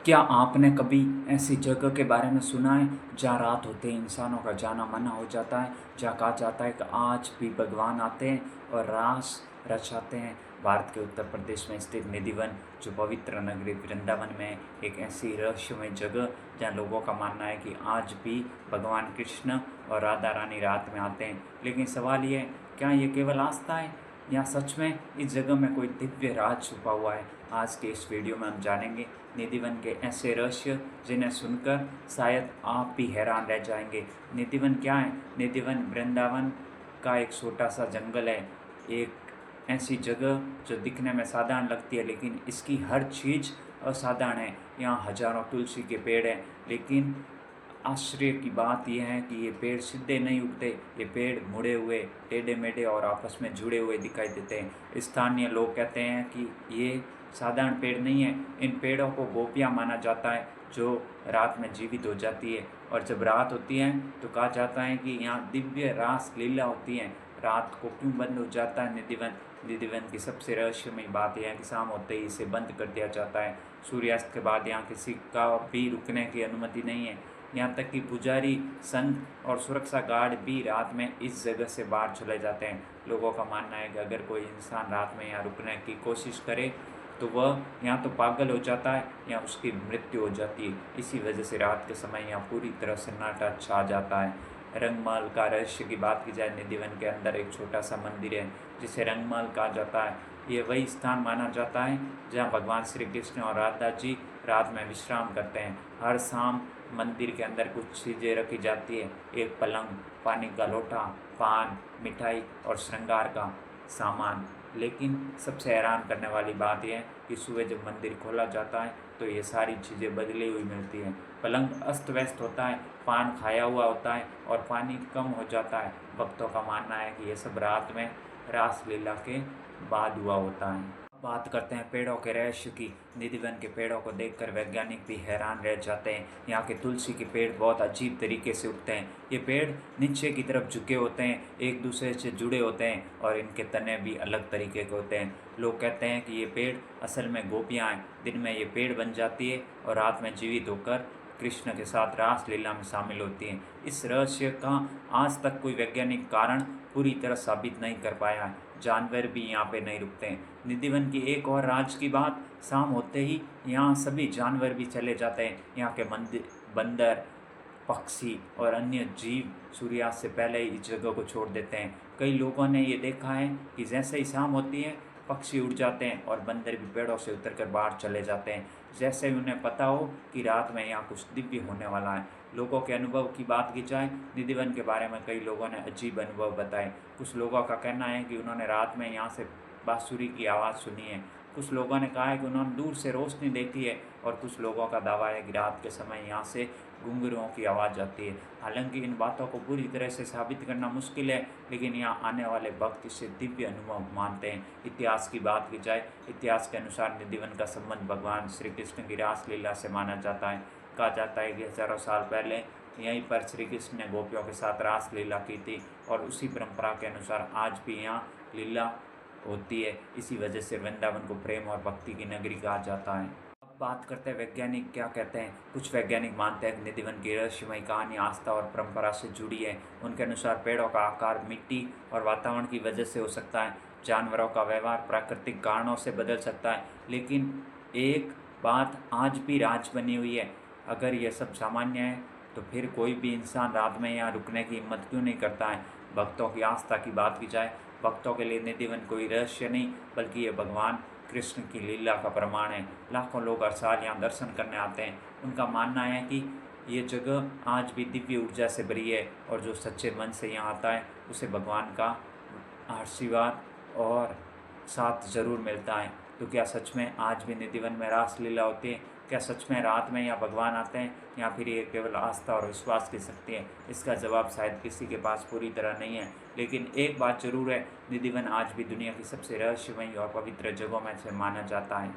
क्या आपने कभी ऐसी जगह के बारे में सुना है जहाँ रात होते ही इंसानों का जाना मना हो जाता है, जहाँ कहा जाता है कि आज भी भगवान आते हैं और रास रचाते हैं। भारत के उत्तर प्रदेश में स्थित निधिवन, जो पवित्र नगरी वृंदावन में है, एक ऐसी रहस्यमय जगह जहाँ लोगों का मानना है कि आज भी भगवान कृष्ण और राधा रानी रात में आते हैं। लेकिन सवाल ये है, क्या ये केवल आस्था है या सच में इस जगह में कोई दिव्य राज छुपा हुआ है? आज के इस वीडियो में हम जानेंगे निधिवन के ऐसे रहस्य जिन्हें सुनकर शायद आप भी हैरान रह जाएंगे। निधिवन क्या है? निधिवन वृंदावन का एक छोटा सा जंगल है, एक ऐसी जगह जो दिखने में साधारण लगती है लेकिन इसकी हर चीज़ असाधारण है। यहाँ हजारों तुलसी के पेड़ हैं, लेकिन आश्चर्य की बात यह है कि ये पेड़ सीधे नहीं उगते। ये पेड़ मुड़े हुए, टेढ़े मेढ़े और आपस में जुड़े हुए दिखाई देते हैं। स्थानीय लोग कहते हैं कि ये साधारण पेड़ नहीं है। इन पेड़ों को गोपियाँ माना जाता है जो रात में जीवित हो जाती है, और जब रात होती है तो कहा जाता है कि यहाँ दिव्य रास लीला होती है। रात को क्यों बंद हो जाता है निधिवन? निधिवन की सबसे रहस्यमय बात यह है कि शाम होते ही इसे बंद कर दिया जाता है। सूर्यास्त के बाद यहाँ किसी का भी रुकने की अनुमति नहीं है। यहाँ तक कि पुजारी, संत और सुरक्षा गार्ड भी रात में इस जगह से बाहर चले जाते हैं। लोगों का मानना है कि अगर कोई इंसान रात में यहाँ रुकने की कोशिश करे तो वह यहाँ तो पागल हो जाता है या उसकी मृत्यु हो जाती है। इसी वजह से रात के समय यहाँ पूरी तरह सन्नाटा छा जाता है। रंगमहल का रहस्य की बात की जाए, निधिवन के अंदर एक छोटा सा मंदिर है जिसे रंगमहल कहा जाता है। ये वही स्थान माना जाता है जहाँ भगवान श्री कृष्ण और राधा जी रात में विश्राम करते हैं। हर शाम मंदिर के अंदर कुछ चीज़ें रखी जाती है, एक पलंग, पानी का लोटा, पान, मिठाई और श्रृंगार का सामान। लेकिन सबसे हैरान करने वाली बात यह है कि सुबह जब मंदिर खोला जाता है तो ये सारी चीज़ें बदली हुई मिलती हैं। पलंग अस्त व्यस्त होता है, पान खाया हुआ होता है और पानी कम हो जाता है। भक्तों का मानना है कि ये सब रात में रासलीला के बाद हुआ होता है। बात करते हैं पेड़ों के रहस्य की। निधिवन के पेड़ों को देखकर वैज्ञानिक भी हैरान रह जाते हैं। यहाँ के तुलसी के पेड़ बहुत अजीब तरीके से उगते हैं। ये पेड़ नीचे की तरफ झुके होते हैं, एक दूसरे से जुड़े होते हैं और इनके तने भी अलग तरीके के होते हैं। लोग कहते हैं कि ये पेड़ असल में गोपियाँ हैं। दिन में ये पेड़ बन जाती है और रात में जीवित होकर कृष्ण के साथ रासलीला में शामिल होती हैं। इस रहस्य का आज तक कोई वैज्ञानिक कारण पूरी तरह साबित नहीं कर पाया है। जानवर भी यहाँ पे नहीं रुकते हैं। निधिवन की एक और राज की बात, शाम होते ही यहाँ सभी जानवर भी चले जाते हैं। यहाँ के मंदिर, बंदर, पक्षी और अन्य जीव सूर्यास्त से पहले ही इस जगह को छोड़ देते हैं। कई लोगों ने ये देखा है कि जैसे ही शाम होती है पक्षी उड़ जाते हैं और बंदर भी पेड़ों से उतरकर बाहर चले जाते हैं, जैसे ही उन्हें पता हो कि रात में यहाँ कुछ दिव्य होने वाला है। लोगों के अनुभव की बात की जाए, निधिवन के बारे में कई लोगों ने अजीब अनुभव बताए। कुछ लोगों का कहना है कि उन्होंने रात में यहाँ से बांसुरी की आवाज़ सुनी है। कुछ लोगों ने कहा है कि उन्होंने दूर से रोशनी देखी है और कुछ लोगों का दावा है कि रात के समय यहाँ से घुंघरुओं की आवाज़ आती है। हालांकि इन बातों को पूरी तरह से साबित करना मुश्किल है, लेकिन यहाँ आने वाले भक्त इसे दिव्य अनुभव मानते हैं। इतिहास की बात की जाए, इतिहास के अनुसार निधिवन का संबंध भगवान श्री कृष्ण की रासलीला से माना जाता है। कहा जाता है कि हजारों साल पहले यहीं पर श्री कृष्ण ने गोपियों के साथ रासलीला की थी और उसी परंपरा के अनुसार आज भी यहाँ लीला होती है। इसी वजह से वृंदावन को प्रेम और भक्ति की नगरी कहा जाता है। अब बात करते हैं वैज्ञानिक क्या कहते हैं। कुछ वैज्ञानिक मानते हैं कि निधिवन की रहस्यमय कहानी आस्था और परंपरा से जुड़ी है। उनके अनुसार पेड़ों का आकार मिट्टी और वातावरण की वजह से हो सकता है, जानवरों का व्यवहार प्राकृतिक कारणों से बदल सकता है, लेकिन एक बात आज भी राज बनी हुई है। अगर यह सब सामान्य है तो फिर कोई भी इंसान रात में यहाँ रुकने की हिम्मत क्यों नहीं करता है? भक्तों की आस्था की बात की जाए, भक्तों के लिए निधिवन कोई रहस्य नहीं बल्कि ये भगवान कृष्ण की लीला का प्रमाण है। लाखों लोग हर साल यहाँ दर्शन करने आते हैं। उनका मानना है कि ये जगह आज भी दिव्य ऊर्जा से भरी है और जो सच्चे मन से यहाँ आता है उसे भगवान का आशीर्वाद और साथ ज़रूर मिलता है। तो क्या सच में आज भी निधिवन में रासलीला होती है? क्या सच में रात में यहाँ भगवान आते हैं या फिर ये केवल आस्था और विश्वास की शक्ति है? इसका जवाब शायद किसी के पास पूरी तरह नहीं है, लेकिन एक बात जरूर है, निधिवन आज भी दुनिया की सबसे रहस्यमयी और पवित्र जगहों में से माना जाता है।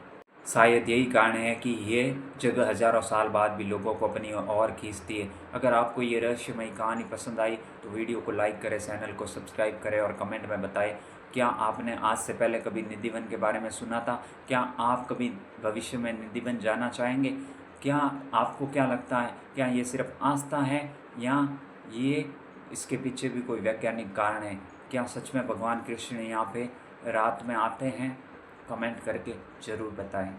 शायद यही कारण है कि ये जगह हजारों साल बाद भी लोगों को अपनी ओर खींचती है। अगर आपको ये रहस्यमयी कहानी पसंद आई तो वीडियो को लाइक करें, चैनल को सब्सक्राइब करें और कमेंट में बताएं क्या आपने आज से पहले कभी निधिवन के बारे में सुना था? क्या आप कभी भविष्य में निधिवन जाना चाहेंगे? क्या आपको क्या लगता है, क्या ये सिर्फ आस्था है या ये इसके पीछे भी कोई वैज्ञानिक कारण है? क्या सच में भगवान कृष्ण यहाँ पे रात में आते हैं? कमेंट करके ज़रूर बताएं।